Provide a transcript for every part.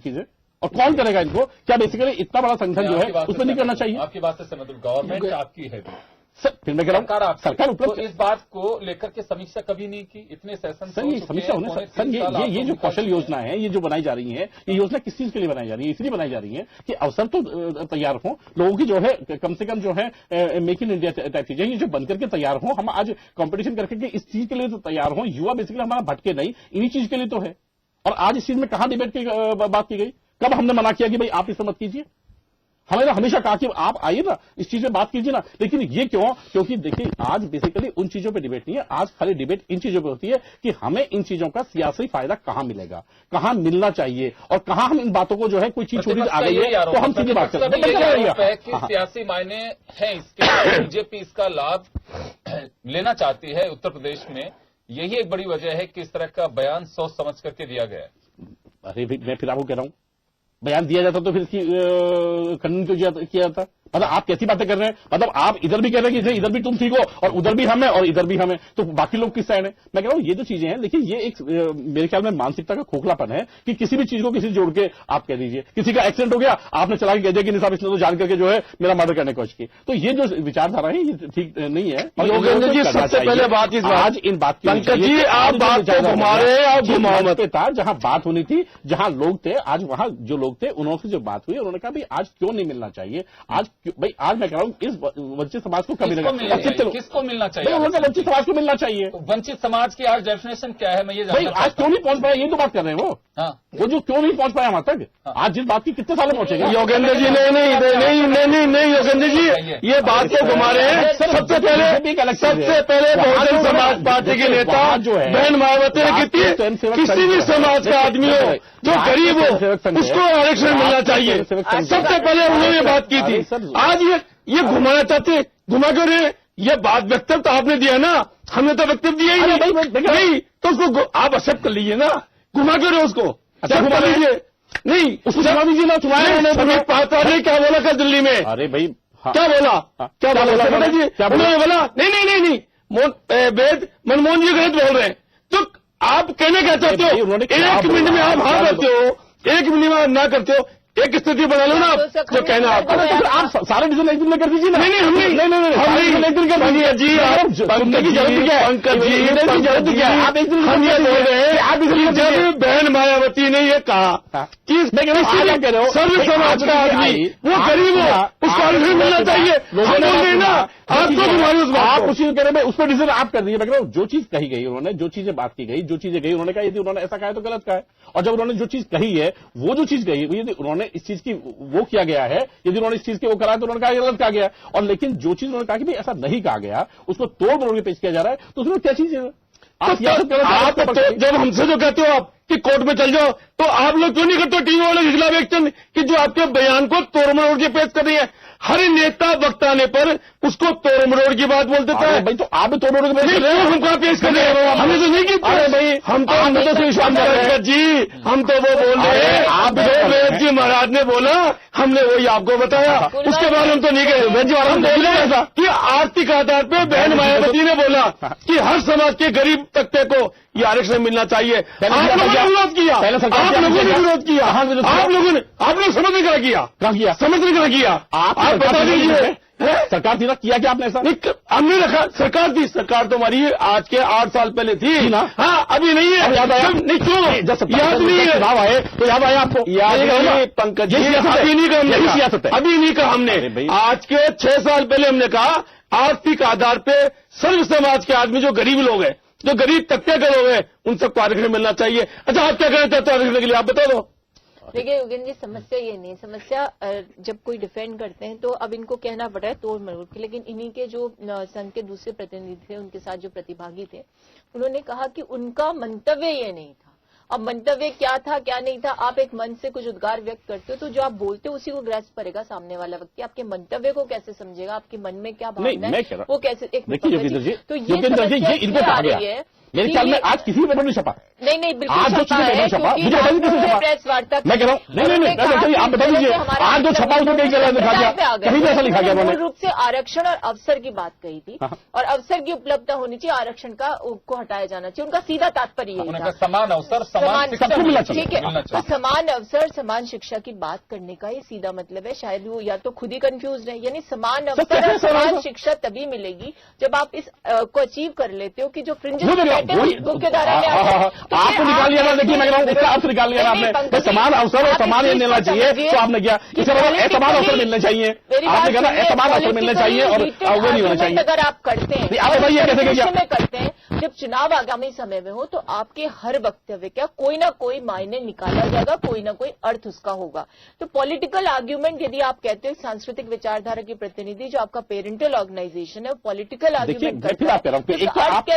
चीजें, और कौन करेगा इनको? क्या बेसिकली इतना बड़ा संगठन जो है उसमें नहीं करना चाहिए? आपकी बात से सहमत हूं, गवर्नमेंट आपकी है फिर मैं कह रहा हूं सरकार तो इस बात को लेकर के समीक्षा कभी नहीं की, इतने सेशन सर ये समीक्षा होने सर ये जो कौशल योजना है, ये जो बनाई जा रही है, ये योजना किस चीज के लिए बनाई जा रही है? इसलिए बनाई जा रही है कि अवसर तो तैयार हो, लोगों की जो है कम से कम जो है मेक इन इंडिया टाइप चीजें ये जो बनकर के तैयार हो, हम आज कंपटीशन करके के इस चीज के लिए तो तैयार हो, युवा बेसिकली हमारा भटके नहीं, इन्हीं चीज के लिए तो है। और आज इस चीज में कहां डिबेट की बात की गई? कब हमने मना किया कि भाई आप इसे मत कीजिए? हमने हमेशा कहा कि आप आइए ना, इस चीज में बात कीजिए ना। लेकिन ये क्यों? क्योंकि देखिए आज बेसिकली उन चीजों पे डिबेट नहीं है, आज खाली डिबेट इन चीजों पे होती है कि हमें इन चीजों का सियासी फायदा कहां मिलेगा, कहां मिलना चाहिए, और कहां हम इन बातों को जो है कोई चीज छोड़ी आ गई है तो हम सीधी बात करते हैं। सियासी मायने हैं इसके, बीजेपी इसका लाभ लेना चाहती है उत्तर प्रदेश में, यही एक बड़ी वजह है कि इस तरह का बयान सोच समझ करके दिया गया है। अरे मैं फिर आपको कह रहा हूं, बयान दिया जाता तो फिर इसकी खंडन क्यों किया जाता? मतलब आप कैसी बातें कर रहे हैं? मतलब आप इधर भी कह रहे हैं कि इधर भी तुम ठीक हो और उधर भी हम है और इधर भी हम है, तो बाकी लोग किस साइड है? मैं कह रहा हूं ये जो चीजें हैं, देखिए ये एक मेरे ख्याल में मानसिकता का खोखलापन है कि किसी भी चीज को किसी जोड़ के आप कह दीजिए। किसी का एक्सीडेंट हो गया, आपने चला के कह दिया कि नहीं साहब इसने तो जान करके जो है मेरा मर्डर करने की कोशिश की। तो ये जो विचारधारा है ये ठीक नहीं है। सबसे पहले बात आज इन बात की आप बात घुमा रहे हैं, आप घुमाओ पे था जहां बात होनी थी, जहां लोग थे, आज वहां जो लोग थे उन्होंने जो बात हुई उन्होंने कहा भाई आज क्यों नहीं मिलना चाहिए? आज भाई आज मैं कह रहा हूं इस वंचित समाज को कभी किसको मिलना चाहिए? उन्होंने वंचित समाज को मिलना चाहिए। तो वंचित समाज की आज डेफिनेशन क्या है? मैं ये भाई आज क्यों नहीं पहुंच पाया, ये तो बात कर रहे हैं वो जो क्यों नहीं पहुंच पाया वहां तक, आज जिस बात की कितने सालों पहुंचेगा? योगेंद्र जी नहीं योगेंद्र जी ये बात को घुमा रहे हैं। सबसे पहले बहुजन समाज पार्टी के नेता जो है बहन मायावती ने किसी भी समाज का आदमी हो जो गरीब हो उसको आरक्षण मिलना चाहिए, सबसे पहले उन्होंने बात की थी। आज ये घुमाना चाहते, घुमा क्यों रहे? ये बात वक्तव्य तो आपने दिया ना, हमने तो वक्तव्य दिया ही नहीं, तो उसको आप एक्सेप्ट कर लीजिए ना, घुमा क्यों रहे उसको? अच्छा घुमा लीजिए, नहीं उसको घुमा दीजिए ना। तुम्हारे पात्रा ने क्या बोला था दिल्ली में? अरे भाई क्या बोला? बताइए। उन्होंने बोला नहीं वेद मनमोहन जी गलत बोल रहे हैं। तो आप कहने क्या चाहते हो? एक मिनट में आप हाँ करते हो, एक मिनट में आप ना करते हो, एक स्थिति बना लो ना आप जो कहना आप सारे डिसीजन एक दिन में कर दीजिए ना। नहीं हम एक दिन कर दीजिए जी। आप पंकज जी जरूरत क्या है? आप एक दिन हम ये बोल रहे हैं आप जब बहन मायावती ने ये कहा कि सर्व समाज का आदमी वो गरीब हो उसको आरक्षण मिलना चाहिए, हम बोल रहे हैं ना आपको तुम्हारी उस बात आप उसी कह रहे उस पर डिसीजन आप कर दीजिए। मैं कह रहा हूँ जो चीज कही गई उन्होंने, जो चीजें बात की गई, जो चीजें गई उन्होंने कहा यदि उन्होंने ऐसा कहा है तो गलत कहा है, और जब उन्होंने जो चीज कही है वो जो चीज कही यदि उन्होंने इस चीज की वो किया गया है, यदि उन्होंने इस चीज की वो करा है तो उन्होंने कहा गलत कहा गया। और लेकिन जो चीज उन्होंने कहा कि भाई ऐसा नहीं कहा गया उसको तोड़ मरोड़ के पेश किया जा रहा है, तो उसमें क्या चीज है? आप जब हमसे जो कहते हो आप कि कोर्ट में चल जाओ, तो आप लोग क्यों नहीं करते टीवी वाले के खिलाफ एक्शन कि जो आपके बयान को तोड़ मरोड़ के पेश कर रही है? हर नेता वक्त आने पर उसको तोड़ मरोड़ की बात बोल देता है। भाई तो आप तोड़ मरोड़ के पेश हम कहाँ पेश कर रहे हैं? हमने तो नहीं की। अरे भाई हम तो जी हम तो वो बोल रहे हैं आप वेद जी महाराज ने बोला, हमने वही आपको बताया, उसके बाद हम तो नहीं गए। वेद जी महाराज हम बोल रहे हैं कि आर्थिक आधार पर बहन मायावती ने बोला कि हर समाज के गरीब तबके को ये आरक्षण मिलना चाहिए। आप लोगों ने विरोध किया, आप लोगों ने विरोध किया, आप लोग समझ नहीं करा किया, समझ नहीं करा किया। आप बता दीजिए सरकार थी ना, किया क्या आपने ऐसा? हमने रखा सरकार थी, सरकार तो हमारी आज के 8 साल पहले थी ना। हाँ अभी नहीं है, याद आया नहीं क्यों याद नहीं है? चुनाव आए तो याद आया आपको? याद पंकज जी अभी नहीं कहा, अभी नहीं कहा हमने। आज के 6 साल पहले हमने कहा आर्थिक आधार पे सर्व समाज के आदमी जो गरीब लोग हैं, जो गरीब तबके के लोग हैं, उन सबको आरक्षण मिलना चाहिए। अच्छा आप क्या कहना चाहते हो आरक्षण के लिए, आप बता दो। देखिए योगेंद्र जी समस्या ये नहीं, समस्या जब कोई डिफेंड करते हैं तो अब इनको कहना पड़ रहा है तोड़ मरोड़ के, लेकिन इन्हीं के जो संघ के दूसरे प्रतिनिधि थे उनके साथ जो प्रतिभागी थे उन्होंने कहा कि उनका मंतव्य ये नहीं था। अब मंतव्य क्या था क्या नहीं था, आप एक मन से कुछ उद्गार व्यक्त करते हो तो जो आप बोलते हो उसी को ग्रैस्प करेगा सामने वाला व्यक्ति, आपके मंतव्य को कैसे समझेगा, आपके मन में क्या भावना है वो कैसे एक तो ये इनको कहा गया है। मेरे ख्याल में आज किसी पेपर नहीं छपा। नहीं बिल्कुल आज जो चीजें छपा मुझे बताइए किसी छपा प्रेस वार्ता मैं कह रहा हूँ नहीं आप बता दीजिए आज जो छपा उसमें कहीं लिखा गया, कहीं ऐसा लिखा गया? मूल रूप से आरक्षण और अवसर की बात कही थी और अवसर की उपलब्धता होनी चाहिए, आरक्षण का को हटाया जाना चाहिए, उनका सीधा तात्पर्य यही था। समान अवसर समान शिक्षा सबको मिलना चाहिए। ठीक है, मिलना तो चाहिए। समान अवसर समान शिक्षा की बात करने का ये सीधा मतलब है, शायद वो या तो खुद ही कंफ्यूज है, यानी समान अवसर कैसे और समान सवाल? शिक्षा तभी मिलेगी जब आप इस को अचीव कर लेते हो कि जो फ्रिंजेस वो मुख्य धारा में आते हैं। तो आपको फिर निकाल लिया आप ना, देखिए मैं कह रहा हूँ उसका अर्थ निकाल लिया ना नहीं, आपने, पंकज तो समान अवसर और आप समान इस ये मिलना चीज को चाहिए, समझिए तो आपने किया कि इसे समान अवसर मिलने चाहिए, मेरी आपने बात कहा समान अवसर मिलने चाहिए और वो नहीं होना चाहिए। अगर आप करते हैं, आप बताइए कैसे क्या में करते हैं, जब चुनाव आगामी समय में हो तो आपके हर वक्तव्य का कोई ना कोई मायने निकाला जाएगा, कोई ना कोई अर्थ उसका होगा। तो पॉलिटिकल आर्ग्यूमेंट यदि आप कहते हो सांस्कृतिक विचारधारा के प्रतिनिधि जो आपका पेरेंटल ऑर्गेनाइजेशन है, पॉलिटिकल आर्ग्यूमेंट देखिए आप कह रहा हूँ, एक तो आप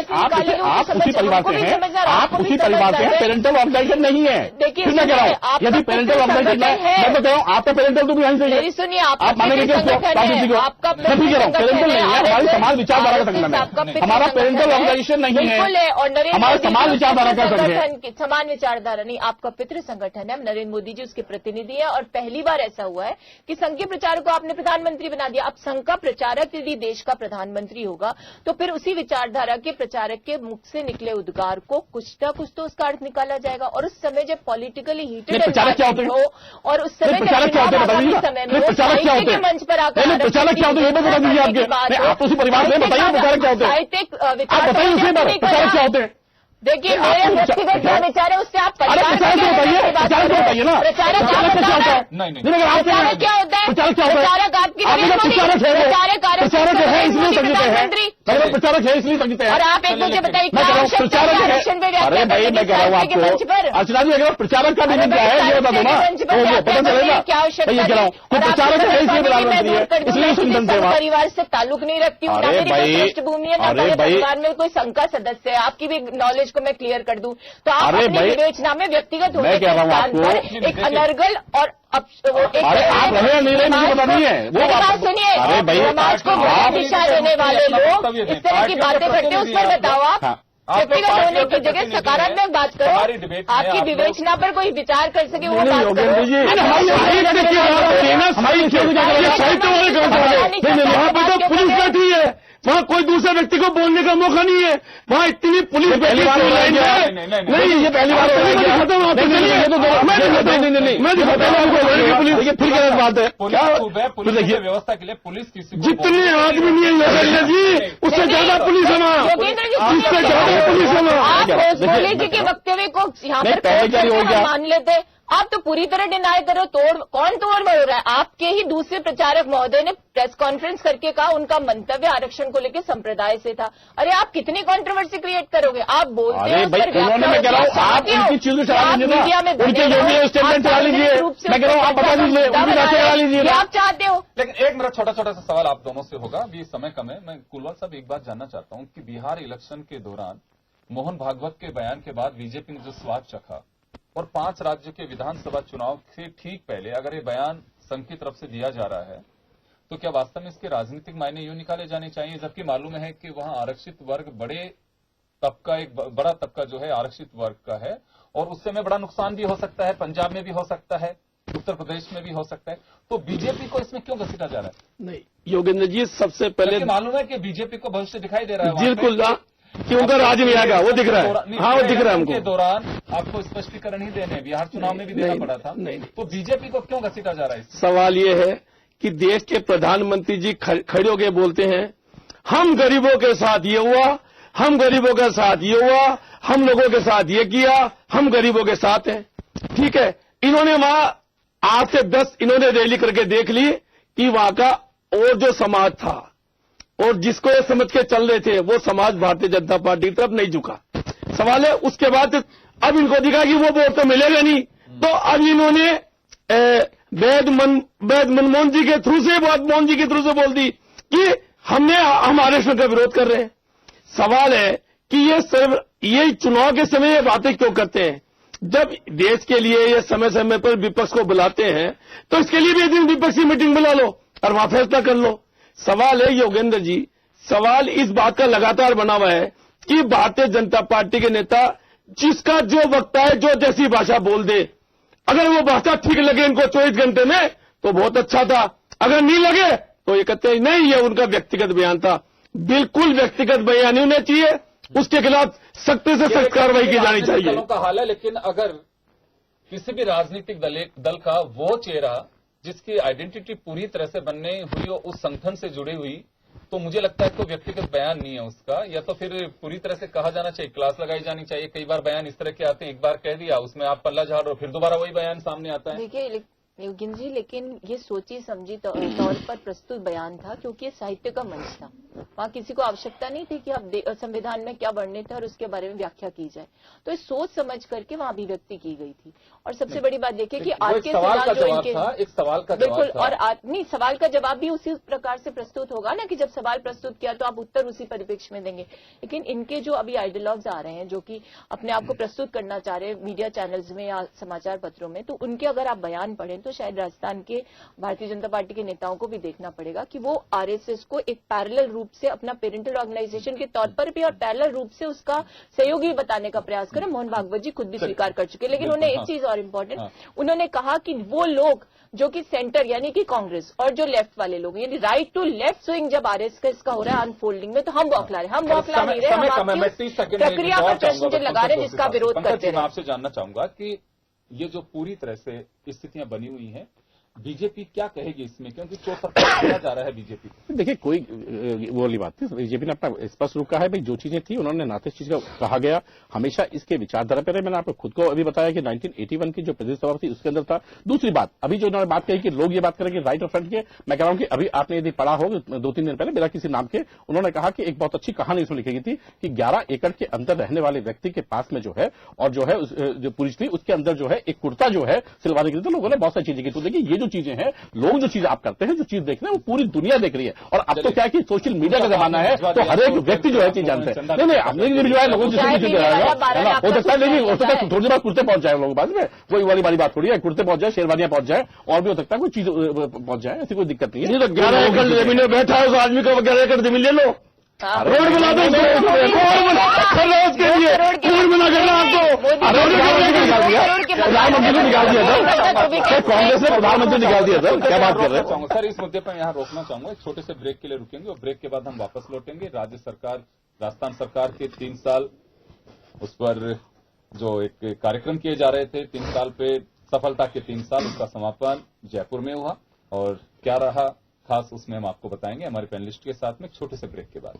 उसी परिवार से हैं, आप उसी समझ परिवार से हैं, पेरेंटल ऑर्गेनाइजेशन नहीं है। देखिए, फिर मैं कह रहा हूँ यदि पेरेंटल ऑर्गेनाइजेशन है, मैं तो कह रहा हूँ आपका पेरेंटल तो भी यहीं से मेरी सुनिए, आप मानेंगे कि आपका मैं भी कह रहा हूँ पेरेंटल नहीं है, हमारी समाज विचारधारा का संगठन है, हमारा पेरेंटल ऑर्गेनाइजेशन नहीं है, और नरेंद्र हमारा मोदी समान जी विचारधारा का संगठन है। संगठन समान विचारधारा नहीं, आपका पितृ संगठन है, नरेंद्र मोदी जी उसके प्रतिनिधि है। और पहली बार ऐसा हुआ है कि संघ के प्रचारक को आपने प्रधानमंत्री बना दिया। अब संघ का प्रचारक यदि देश का प्रधानमंत्री होगा तो फिर उसी विचारधारा के प्रचारक के मुख से निकले उद्गार को कुछ ना कुछ तो उसका अर्थ निकाला जाएगा। और उस समय जब पॉलिटिकली हीटेड हो और उस समय प्रचारक क्या होते हैं बताइए, समय में प्रचारक क्या होते हैं, मंच पर आकर प्रचारक क्या होते हैं ये तो बता दीजिए आपके, आप उसी परिवार से बताइए प्रचारक क्या होते हैं, साहित्यिक आप बताइए उसी पर प्रचारक क्या होते हैं। देखिए, मेरे व्यक्तिगत जो विचार है उससे आप अरे प्रचारक क्या बताइए, प्रचारक क्या बताइए ना, प्रचारक क्या होता है? नहीं प्रचारक क्या होता है? प्रचारक क्या होता है? प्रचारक आपकी प्रचारक है, प्रचारक है इसलिए समझते हैं, प्रधानमंत्री प्रचारक है इसलिए समझते हैं। और आप एक मुझे बताइए मैं कह रहा हूँ प्रचारक है, अरे भाई मैं कह रहा हूँ आपको अर्चना जी, अगर प्रचारक का निमित्त क्या है ये बता दो ना, पता चलेगा। क्या आवश्यकता ये कह रहा हूँ प्रचारक है इसलिए प्रधानमंत्री है, इसलिए संगठन सेवा। परिवार से ताल्लुक नहीं रखती हूँ, ना मेरी कोई पृष्ठभूमि है, ना मेरे परिवार में कोई संघ का सदस्य है। आपकी भी नॉलेज को मैं क्लियर कर दूं तो आप अपनी विवेचना में व्यक्तिगत होने के स्थान पर एक अनर्गल और अरे आप रहे नहीं रहे मुझे पता नहीं है वो बात सुनिए। अरे भाई समाज को गलत दिशा देने वाले लोग इस तरह की बातें करते हैं, उस पर बताओ आप व्यक्तिगत होने की जगह सकारात्मक बात करो, आपकी विवेचना पर कोई विचार कर सके वो बात करो। पुलिस बैठी है, वहाँ कोई दूसरे व्यक्ति को बोलने का मौका नहीं है, वहाँ इतनी पुलिस पहली बार नहीं, ये पहली बार मैं फिर गलत बात है। पुलिस की व्यवस्था के लिए पुलिस किसी जितने आदमी नहीं है योगेंद्र जी उससे ज्यादा पुलिस है वहाँ, उससे ज्यादा पुलिस है वहाँ। आप मोदी जी के वक्तव्य को यहाँ पर मान लेते, आप तो पूरी तरह डिनाई करो। कौन तोड़ मरोड़ रहा है? आपके ही दूसरे प्रचारक महोदय ने प्रेस कॉन्फ्रेंस करके कहा उनका मंतव्य आरक्षण को लेकर संप्रदाय से था। अरे आप कितनी कंट्रोवर्सी क्रिएट करोगे? आप बोलते हैं उन्होंने, मैं कह रहा हूँ आप उनकी चीज चला लीजिए ना, उनके योगी स्टेटमेंट चला लीजिए, मैं कह रहा हूँ आप बता दीजिए, उनकी बात चला लीजिए। आप चाहते हो। लेकिन एक मेरा छोटा छोटा सा सवाल आप दोनों से होगा, अभी समय कम है। मैं कुलवाल साहब एक बात जानना चाहता हूँ कि बिहार इलेक्शन के दौरान मोहन भागवत के बयान के बाद बीजेपी ने जो स्वाद चखा और 5 राज्यों के विधानसभा चुनाव से ठीक पहले अगर ये बयान संघ की तरफ से दिया जा रहा है तो क्या वास्तव में इसके राजनीतिक मायने यूं निकाले जाने चाहिए? जबकि मालूम है कि वहां आरक्षित वर्ग एक बड़ा तबका जो है आरक्षित वर्ग का है और उससे में बड़ा नुकसान भी हो सकता है, पंजाब में भी हो सकता है, उत्तर प्रदेश में भी हो सकता है। तो बीजेपी को इसमें क्यों घसीटा जा रहा है? नहीं योगेंद्र जी, सबसे पहले मालूम है कि बीजेपी को भविष्य दिखाई दे रहा है बिल्कुल कि उनका राज में आएगा, वो दिख रहा है। हाँ वो दिख रहा है हमको। के दौरान आपको स्पष्टीकरण ही देने, बिहार चुनाव में भी देना पड़ा था। नहीं, तो बीजेपी को क्यों घसीटा जा रहा है? सवाल ये है कि देश के प्रधानमंत्री जी खड़े होकर बोलते हैं हम गरीबों के साथ ये हुआ, हम गरीबों के साथ ये हुआ, हम लोगों के साथ ये किया, हम गरीबों के साथ हैं। ठीक है, इन्होंने वहां 8 से 10 इन्होंने रैली करके देख ली कि वहां का और जो समाज था और जिसको ये समझ के चल रहे थे वो समाज भारतीय जनता पार्टी की तरफ नहीं झुका। सवाल है उसके बाद अब इनको दिखा कि वो वोट तो मिलेगा नहीं, तो अब इन्होंने वैद मनमोहन जी के थ्रू से बोल दी कि हम आरक्षण का विरोध कर रहे हैं। सवाल है कि ये चुनाव के समय ये बातें क्यों करते हैं? जब देश के लिए ये समय समय पर विपक्ष को बुलाते हैं तो इसके लिए भी एक दिन विपक्ष की मीटिंग बुला लो और वहां फैसला कर लो। सवाल है योगेंद्र जी, सवाल इस बात का लगातार बना हुआ है कि भारतीय जनता पार्टी के नेता जिसका जो वक्ता है जो जैसी भाषा बोल दे, अगर वो भाषा ठीक लगे इनको 24 घंटे में तो बहुत अच्छा था, अगर नहीं लगे तो ये कहते हैं नहीं ये उनका व्यक्तिगत बयान था। बिल्कुल व्यक्तिगत बयान नहीं होना चाहिए, उसके खिलाफ सख्त से सख्त कार्रवाई की जानी चाहिए। दलों का हाल है, लेकिन अगर किसी भी राजनीतिक दल का वो चेहरा जिसकी आइडेंटिटी पूरी तरह से बनने हुई और उस संगठन से जुड़ी हुई, तो मुझे लगता है कोई व्यक्तिगत बयान नहीं है उसका, या तो फिर पूरी तरह से कहा जाना चाहिए, क्लास लगाई जानी चाहिए। कई बार बयान इस तरह के आते हैं, एक बार कह दिया उसमें आप पल्ला झाड़ और फिर दोबारा वही बयान सामने आता है। देखिए योगिन जी, लेकिन ये सोची समझी तौर पर प्रस्तुत बयान था, क्योंकि ये साहित्य का मंच था। वहां किसी को आवश्यकता नहीं थी कि अब संविधान में क्या वर्णित है और उसके बारे में व्याख्या की जाए। तो इस सोच समझ करके वहां अभिव्यक्ति की गई थी। और सबसे बड़ी बात देखिए कि आज के सवाल जो इनके एक सवाल का बिल्कुल, और नहीं, सवाल का जवाब भी उसी प्रकार से प्रस्तुत होगा ना, कि जब सवाल प्रस्तुत किया तो आप उत्तर उसी परिप्रेक्ष्य में देंगे। लेकिन इनके जो अभी आइडियलॉग्स आ रहे हैं, जो कि अपने आप को प्रस्तुत करना चाह रहे हैं मीडिया चैनल्स में या समाचार पत्रों में, तो उनके अगर आप बयान पढ़ें तो शायद राजस्थान के भारतीय जनता पार्टी के नेताओं को भी देखना पड़ेगा कि वो आरएसएस को एक पैरेलल रूप से अपना पेरेंटल ऑर्गेनाइजेशन के तौर पर भी और पैरेलल रूप से उसका सहयोगी बताने का प्रयास करें। मोहन भागवत जी खुद भी स्वीकार कर चुके, लेकिन उन्हें एक चीज और इम्पोर्टेंट, उन्होंने कहा कि वो लोग जो कि सेंटर यानी कि कांग्रेस और जो लेफ्ट वाले लोग, यानी राइट टू लेफ्ट स्विंग जब आरएसएस का हो रहा है अनफोल्डिंग में, तो हम बौखला रहे, हम बौखला नहीं रहे, हम आपकी प्रक्रिया पर प्रश्न लगा रहे हैं जिसका विरोध करते हैं। मैं आपसे जानना चाहूंगा कि ये जो पूरी तरह से स्थितियां बनी हुई हैं, बीजेपी क्या कहेगी इसमें, क्योंकि चौतरफा किया जा रहा है बीजेपी को। देखिए, कोई वो वाली बात थी, बीजेपी ने अपना स्पष्ट रूप कहा है भाई, जो चीजें थी उन्होंने ना तो इस चीज का कहा गया, हमेशा इसके विचारधारा पर है। मैंने आपको खुद को अभी बताया कि 1981 की जो प्रदेश सभा थी उसके अंदर था। दूसरी बात, अभी जो उन्होंने बात कही कि लोग ये बात करेंगे राइट और फ्रंट के, मैं कह रहा हूं कि अभी आपने यदि पढ़ा हो 2-3 दिन पहले बिना किसी नाम के, उन्होंने कहा कि एक बहुत अच्छी कहानी इसमें लिखी गई थी कि 11 एकड़ के अंदर रहने वाले व्यक्ति के पास में जो है, और जो है जो पुलिस थी उसके अंदर जो है एक कुर्ता जो है सिलवाने के लिए, तो लोगों ने बहुत सारी चीजें की। तो देखिए, ये जो चीजें हैं, लोग जो चीज आप करते हैं, जो चीज देख रहे हैं, वो पूरी दुनिया देख रही है। और अब तो क्या है कि सोशल मीडिया का जमाना है, तो हर एक व्यक्ति जो है चीज जानते हैं। नहीं, हमने जो है लोगों से हो सकता है, नहीं हो सकता है थोड़ी देर बाद कुर्ते पहुंच जाए लोगों के पास में, कोई वाली बड़ी बात थोड़ी है, कुर्ते पहुंच जाए, शेरवानियां पहुंच जाए, और भी हो सकता है कोई चीज पहुंच जाए, ऐसी कोई दिक्कत नहीं है। तो 11 एकड़ जमीन में बैठा है उस आदमी को 11 एकड़ जमीन ले लो, रोड बना दो, के लिए रोड बना करना आपको, प्रधानमंत्री को निकाल दिया था, कांग्रेस ने प्रधानमंत्री निकाल दिया था। क्या बात कर रहे हैं सर? इस मुद्दे पर यहाँ रोकना चाहूंगा, एक छोटे से ब्रेक के लिए रुकेंगे और ब्रेक के बाद हम वापस लौटेंगे। राज्य सरकार, राजस्थान सरकार के 3 साल, उस पर जो एक कार्यक्रम किए जा रहे थे, 3 साल पे सफलता के 3 साल, उसका समापन जयपुर में हुआ, और क्या रहा खास उसमें हम आपको बताएंगे हमारे पैनलिस्ट के साथ में छोटे से ब्रेक के बाद।